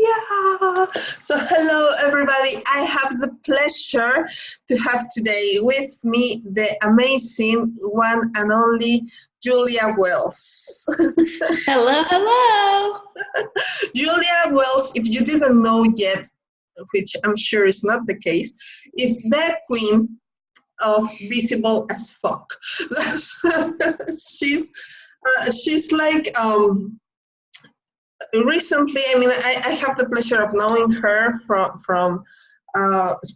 Yeah. So hello everybody. I have the pleasure to have today with me the amazing one and only Julia Wells. Hello, hello. Julia Wells, if you didn't know yet, which I'm sure is not the case, is the queen of visible as fuck. She's like recently, I have the pleasure of knowing her from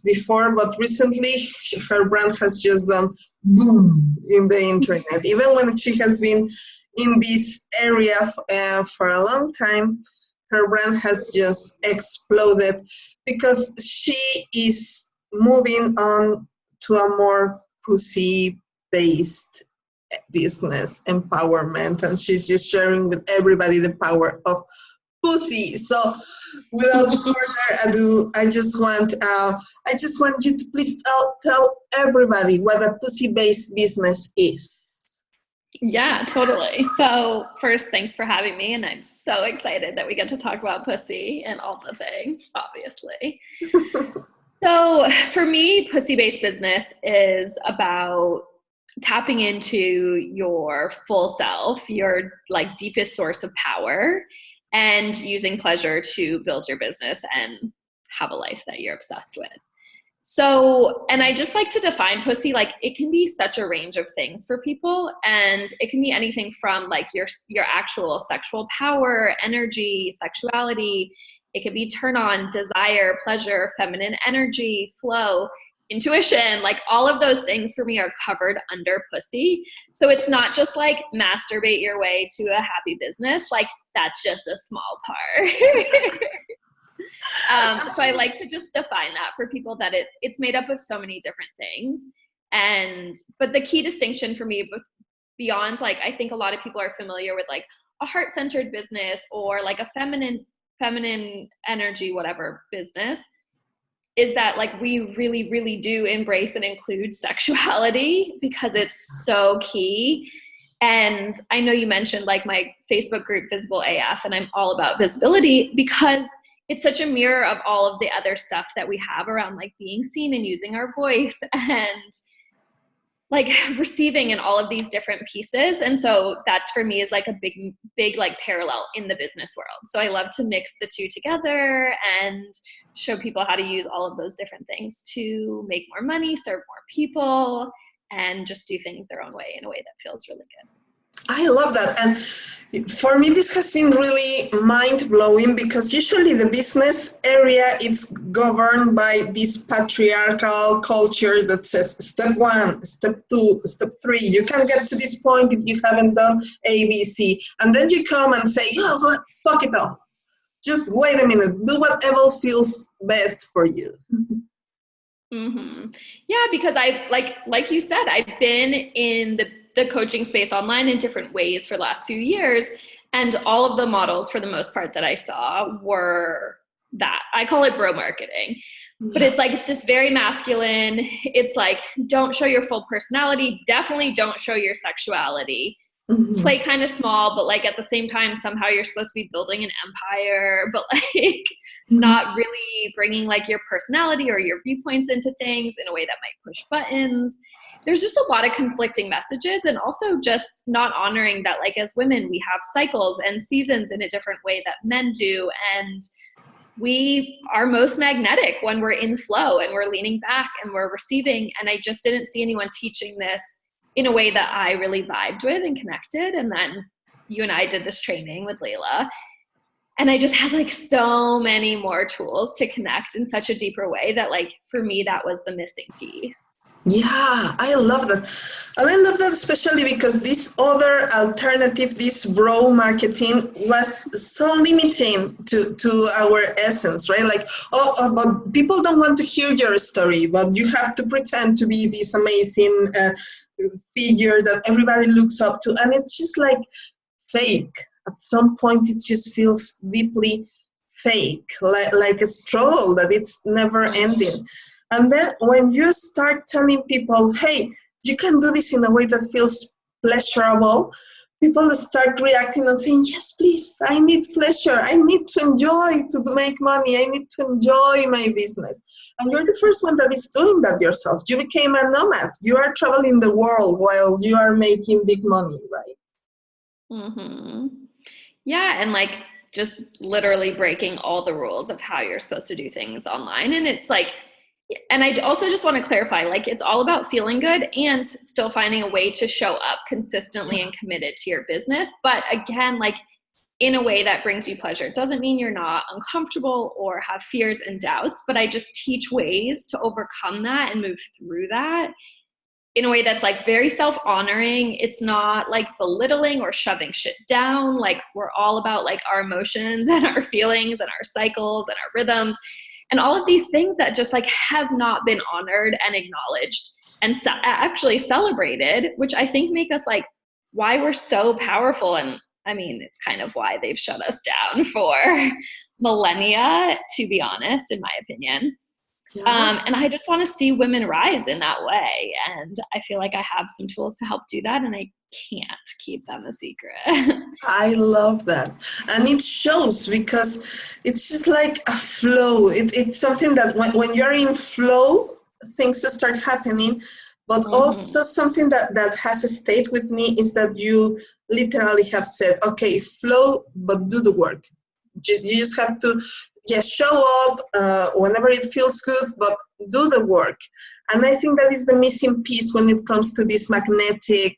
before, but recently her brand has just done boom in the internet. Even when she has been in this area for a long time, her brand has just exploded because she is moving on to a more pussy-based business empowerment, and she's just sharing with everybody the power of pussy. So without further ado, I just want you to please tell everybody what a pussy-based business is. Yeah, totally. So first, thanks for having me, and I'm so excited that we get to talk about pussy and all the things, obviously. So for me, pussy-based business is about tapping into your full self, your like deepest source of power, and using pleasure to build your business and have a life that you're obsessed with. So, and I just like to define pussy, like it can be such a range of things for people, and it can be anything from like your actual sexual power, energy, sexuality. It could be turn on, desire, pleasure, feminine energy, flow, intuition, like all of those things for me are covered under pussy. So it's not just like masturbate your way to a happy business. Like that's just a small part. So I like to just define that for people that it's made up of so many different things. But the key distinction for me beyond like, I think a lot of people are familiar with like a heart-centered business or like a feminine energy, whatever business, is that like we really, really do embrace and include sexuality because it's so key. And I know you mentioned like my Facebook group, Visible AF, and I'm all about visibility because it's such a mirror of all of the other stuff that we have around like being seen and using our voice and like receiving in all of these different pieces. And so that for me is like a big like parallel in the business world. So I love to mix the two together and show people how to use all of those different things to make more money, serve more people, and just do things their own way in a way that feels really good. I love that. And for me, this has been really mind-blowing because usually the business area is governed by this patriarchal culture that says step 1, step 2, step 3. You can get to this point if you haven't done A, B, C. And then you come and say, oh, fuck it all. Just wait a minute. Do whatever feels best for you. Mm-hmm. Yeah, because I like you said, I've been in the coaching space online in different ways for the last few years. And all of the models for the most part that I saw were that. I call it bro marketing. But it's like this very masculine, it's like, don't show your full personality. Definitely don't show your sexuality. Mm-hmm. Play kind of small, but like at the same time, somehow you're supposed to be building an empire, but like not really bringing like your personality or your viewpoints into things in a way that might push buttons. There's just a lot of conflicting messages, and also just not honoring that like as women, we have cycles and seasons in a different way that men do. And we are most magnetic when we're in flow and we're leaning back and we're receiving. And I just didn't see anyone teaching this in a way that I really vibed with and connected. And then you and I did this training with Layla. And I just had like so many more tools to connect in such a deeper way that like, for me, that was the missing piece. Yeah, I love that. And I love that especially because this other alternative, this bro marketing, was so limiting to our essence, right? Like, but people don't want to hear your story, but you have to pretend to be this amazing figure that everybody looks up to. And it's just like fake. At some point, it just feels deeply fake, like a struggle that it's never ending. And then when you start telling people, hey, you can do this in a way that feels pleasurable, people start reacting and saying, yes, please, I need pleasure. I need to enjoy to make money. I need to enjoy my business. And you're the first one that is doing that yourself. You became a nomad. You are traveling the world while you are making big money, right? Mm-hmm. Yeah, and like just literally breaking all the rules of how you're supposed to do things online. And it's like, and I also just want to clarify, like, it's all about feeling good and still finding a way to show up consistently and committed to your business. But again, like in a way that brings you pleasure. It doesn't mean you're not uncomfortable or have fears and doubts, but I just teach ways to overcome that and move through that in a way that's like very self-honoring. It's not like belittling or shoving shit down. Like we're all about like our emotions and our feelings and our cycles and our rhythms and all of these things that just like have not been honored and acknowledged and actually celebrated, which I think make us like why we're so powerful. And I mean, it's kind of why they've shut us down for millennia, to be honest, in my opinion. Yeah. And I just want to see women rise in that way. And I feel like I have some tools to help do that, and I can't keep them a secret. I love that. And it shows because it's just like a flow. It's something that when you're in flow, things start happening. But also something that has stayed with me is that you literally have said, okay, flow, but do the work. You just have to show up whenever it feels good, but do the work. And I think that is the missing piece when it comes to this magnetic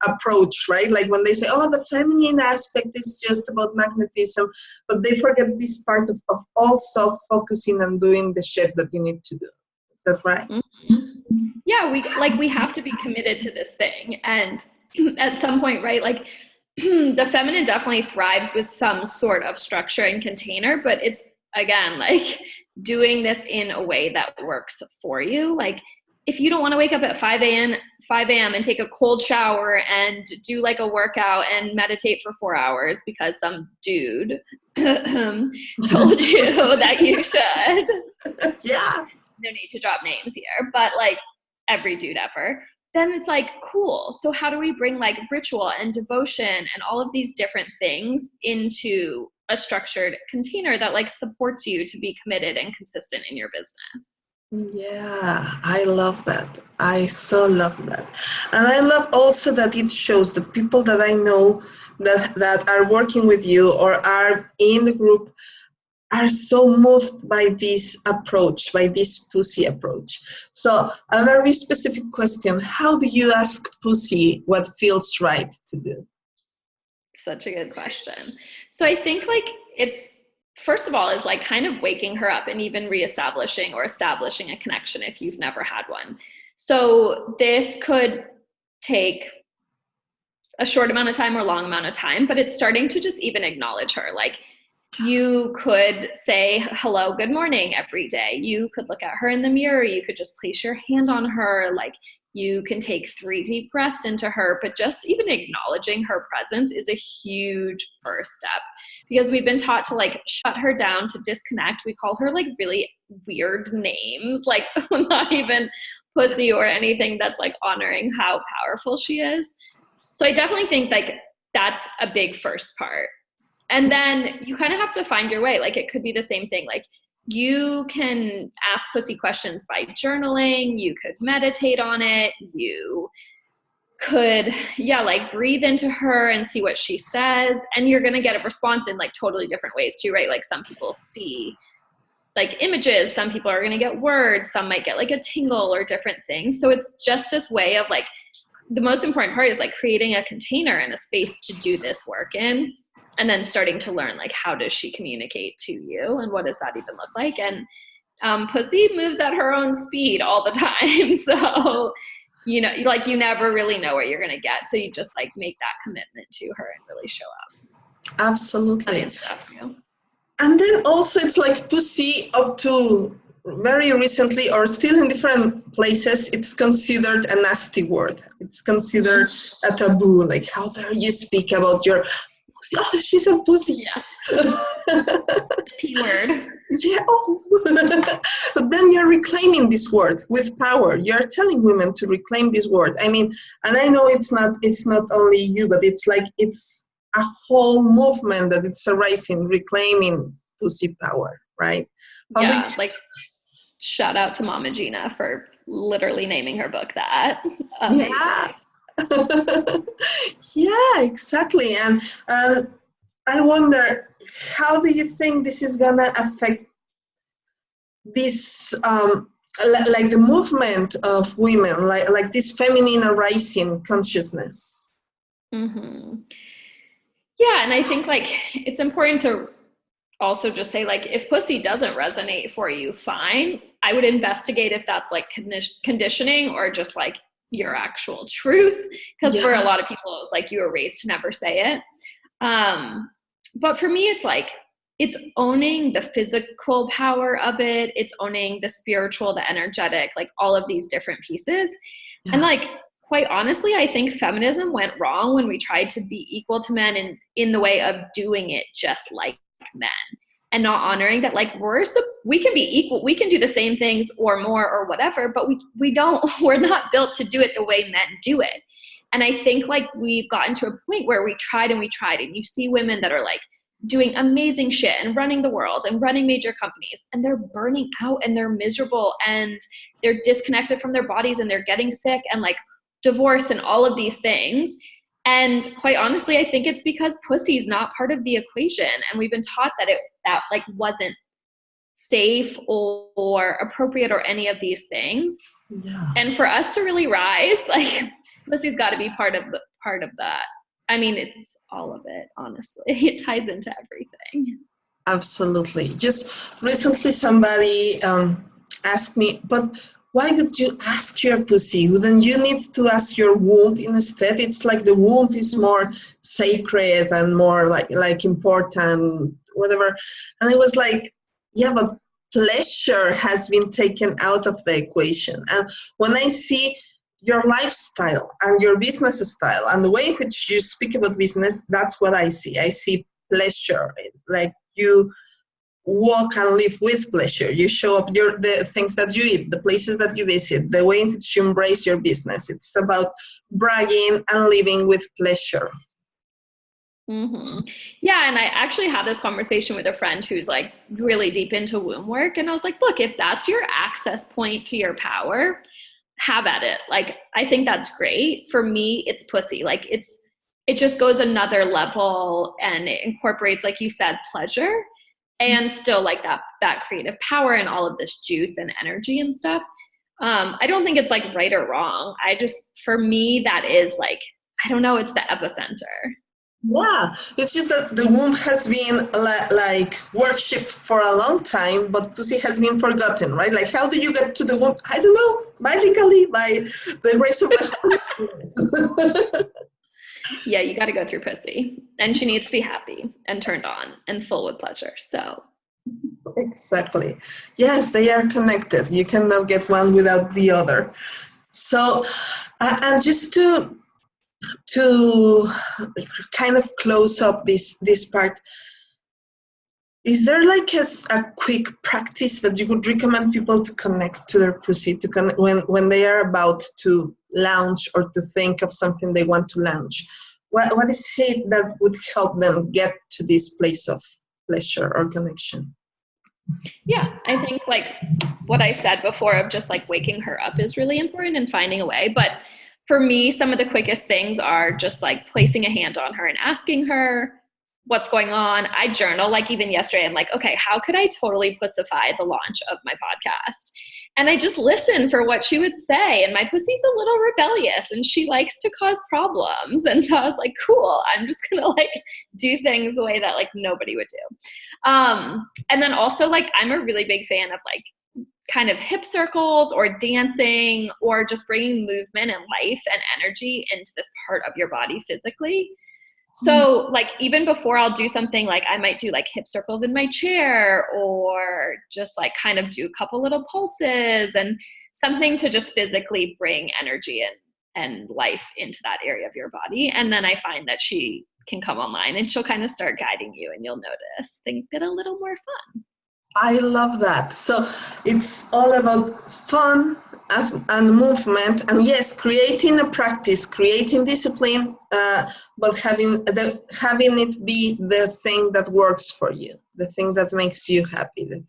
approach, right? Like when they say, oh, the feminine aspect is just about magnetism, but they forget this part of also focusing and doing the shit that you need to do. Is that right? Yeah, we have to be committed to this thing. And at some point, right, like the feminine definitely thrives with some sort of structure and container, but it's, again, like doing this in a way that works for you. Like if you don't want to wake up at 5 a.m. and take a cold shower and do like a workout and meditate for 4 hours because some dude told you that you should. Yeah. No need to drop names here, but like every dude ever. Then it's like, cool. So how do we bring like ritual and devotion and all of these different things into a structured container that like supports you to be committed and consistent in your business? Yeah, I love that. I so love that. And I love also that it shows the people that I know that are working with you or are in the group are so moved by this approach, by this Pussy approach. So a very specific question, how do you ask Pussy what feels right to do? Such a good question. So I think like it's, first of all, is like kind of waking her up and even reestablishing or establishing a connection if you've never had one. So this could take a short amount of time or long amount of time, but it's starting to just even acknowledge her. Like you could say hello, good morning every day. You could look at her in the mirror. You could just place your hand on her. Like you can take 3 deep breaths into her, but just even acknowledging her presence is a huge first step because we've been taught to like shut her down, to disconnect. We call her like really weird names, like not even Pussy or anything that's like honoring how powerful she is. So I definitely think like that's a big first part. And then you kind of have to find your way. Like it could be the same thing. Like you can ask Pussy questions by journaling. You could meditate on it. You could, like breathe into her and see what she says. And you're going to get a response in like totally different ways too, right? Like some people see like images. Some people are going to get words. Some might get like a tingle or different things. So it's just this way of like, the most important part is like creating a container and a space to do this work in. And then starting to learn, like, how does she communicate to you and what does that even look like? And Pussy moves at her own speed all the time. So, you know, like you never really know what you're going to get. So you just like make that commitment to her and really show up. Absolutely. And then also it's like Pussy up to very recently or still in different places, it's considered a nasty word. It's considered a taboo. Like, how dare you speak about your oh, she's a pussy. Yeah. P word. Yeah. Oh. But then you're reclaiming this word with power. You're telling women to reclaim this word. I mean, and I know it's not only you, but it's like it's a whole movement that it's arising, reclaiming pussy power, right? Yeah, like shout out to Mama Gina for literally naming her book that. Amazing. Yeah. Yeah, exactly. And I wonder, how do you think this is gonna affect this, like the movement of women, like this feminine arising consciousness? Mm-hmm. Yeah, and I think like it's important to also just say like if pussy doesn't resonate for you, fine. I would investigate if that's like conditioning or just like your actual truth, because for a lot of people it's like you were raised to never say it. But for me it's like it's owning the physical power of it, it's owning the spiritual, the energetic, like all of these different pieces. And like quite honestly, I think feminism went wrong when we tried to be equal to men in the way of doing it just like men, and not honoring that like we can be equal, we can do the same things or more or whatever, but we don't we're not built to do it the way men do it. And I think like we've gotten to a point where we tried and you see women that are like doing amazing shit and running the world and running major companies, and they're burning out and they're miserable and they're disconnected from their bodies and they're getting sick and like divorce and all of these things. And quite honestly, I think it's because pussy is not part of the equation, and we've been taught that that like wasn't safe or appropriate or any of these things. Yeah. And for us to really rise, like pussy's got to be part of that. I mean, it's all of it, honestly. It ties into everything. Absolutely. Just recently somebody asked me, but why would you ask your pussy? Wouldn't you need to ask your womb instead? It's like the womb is more sacred and more like important, whatever. And I was like, yeah, but pleasure has been taken out of the equation. And when I see your lifestyle and your business style and the way in which you speak about business, that's what I see. I see pleasure. Like you walk and live with pleasure. You show up the things that you eat, the places that you visit, the way in which you embrace your business. It's about bragging and living with pleasure. Mm-hmm. Yeah, and I actually had this conversation with a friend who's like really deep into womb work, and I was like, look, if that's your access point to your power, have at it. Like, I think that's great. For me, it's pussy. Like it just goes another level, and it incorporates, like you said, pleasure and still like that creative power and all of this juice and energy and stuff. I don't think it's like right or wrong. For me, that is like, I don't know, it's the epicenter. Yeah, it's just that the womb has been like worshipped for a long time, but pussy has been forgotten, right? Like, how do you get to the womb? I don't know, magically by the grace of the Holy Spirit. Yeah, you got to go through pussy, and she needs to be happy and turned on and full with pleasure. So exactly. Yes, they are connected. You cannot get one without the other. So, and just to kind of close up this part, is there like a quick practice that you would recommend people to connect to their pussy, to connect when they are about to launch or to think of something they want to launch? What is it that would help them get to this place of pleasure or connection? yeah, I think like what I said before of just like waking her up is really important and finding a way. But for me, some of the quickest things are just like placing a hand on her and asking her what's going on. I journal, like even yesterday, I'm like, okay, how could I totally pussify the launch of my podcast? And I just listen for what she would say. And my pussy's a little rebellious and she likes to cause problems. And so I was like, cool, I'm just gonna like do things the way that like nobody would do. And then also like, I'm a really big fan of like kind of hip circles or dancing or just bringing movement and life and energy into this part of your body physically. So like even before I'll do something, like I might do like hip circles in my chair or just like kind of do a couple little pulses and something to just physically bring energy and life into that area of your body. And then I find that she can come online and she'll kind of start guiding you and you'll notice things get a little more fun. I love that. So it's all about fun and movement, and yes, creating a practice, creating discipline, but having it be the thing that works for you, the thing that makes you happy, the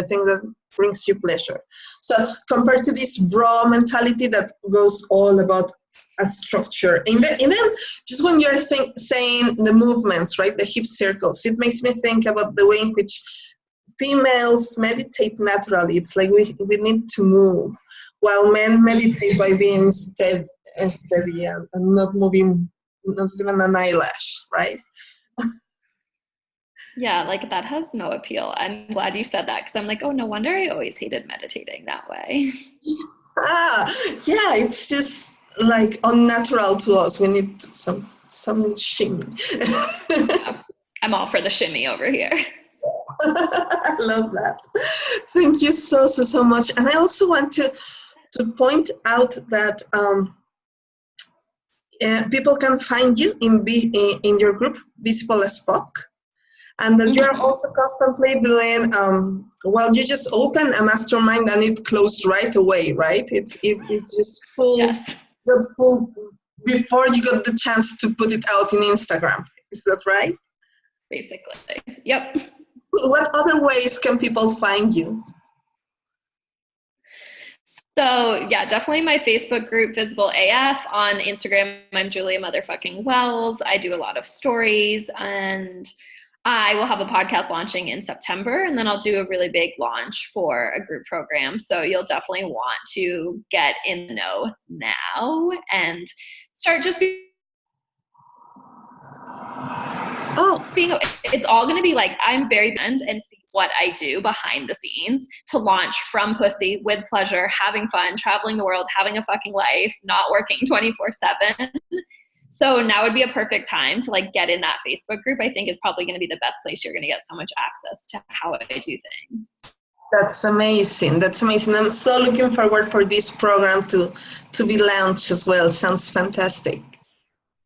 thing that brings you pleasure. So compared to this bro mentality that goes all about a structure, even just when you're saying the movements, right, the hip circles, it makes me think about the way in which females meditate naturally. It's like we need to move, while men meditate by being steady and not moving, not even an eyelash, right? Yeah, like that has no appeal. I'm glad you said that because I'm like, oh, no wonder I always hated meditating that way. Yeah, it's just like unnatural to us. We need some shimmy. I'm all for the shimmy over here. I love that. Thank you so much. And I also want to point out that people can find you in your group, Visible as Fuck, and that you're also constantly doing. Well, you just open a mastermind and it closed right away, right? It's just full, Yes. got full before you got the chance to put it out in Instagram. Is that right? Basically. Yep. What other ways can people find you? So yeah, definitely my Facebook group, Visible AF. On Instagram, I'm Julia Motherfucking Wells. I do a lot of stories, and I will have a podcast launching in September, and then I'll do a really big launch for a group program. So you'll definitely want to get in the know now and start just it's all going to be like, I'm very and see what I do behind the scenes to launch From Pussy with pleasure, having fun, traveling the world, having a fucking life, not working 24/7. So now would be a perfect time to like get in that Facebook group. I think is probably going to be the best place you're going to get so much access to how I do things. That's amazing. That's amazing. I'm so looking forward for this program to be launched as well. Sounds fantastic.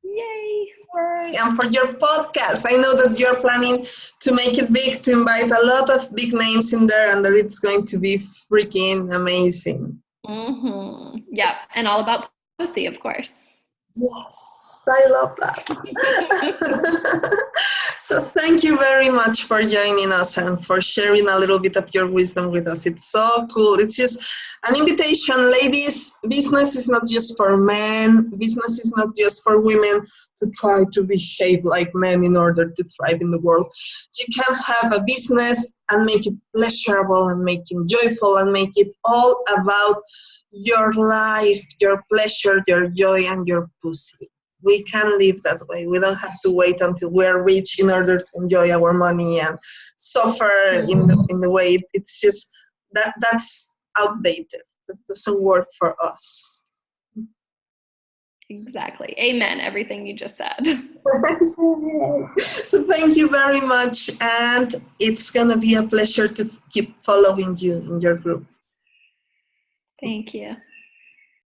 Yay. Yay. And for your podcast, I know that you're planning to make it big, to invite a lot of big names in there, and that it's going to be freaking amazing. Mm-hmm. Yeah, and all about pussy, of course. Yes, I love that. So thank you very much for joining us and for sharing a little bit of your wisdom with us. It's so cool. It's just an invitation. Ladies, business is not just for men. Business is not just for women to try to behave like men in order to thrive in the world. You can have a business and make it pleasurable and make it joyful and make it all about your life, your pleasure, your joy, and your pussy. We can live that way. We don't have to wait until we're rich in order to enjoy our money and suffer in the way. It's just that's outdated. That doesn't work for us. Exactly. Amen. Everything you just said. So thank you very much. And it's going to be a pleasure to keep following you in your group. Thank you.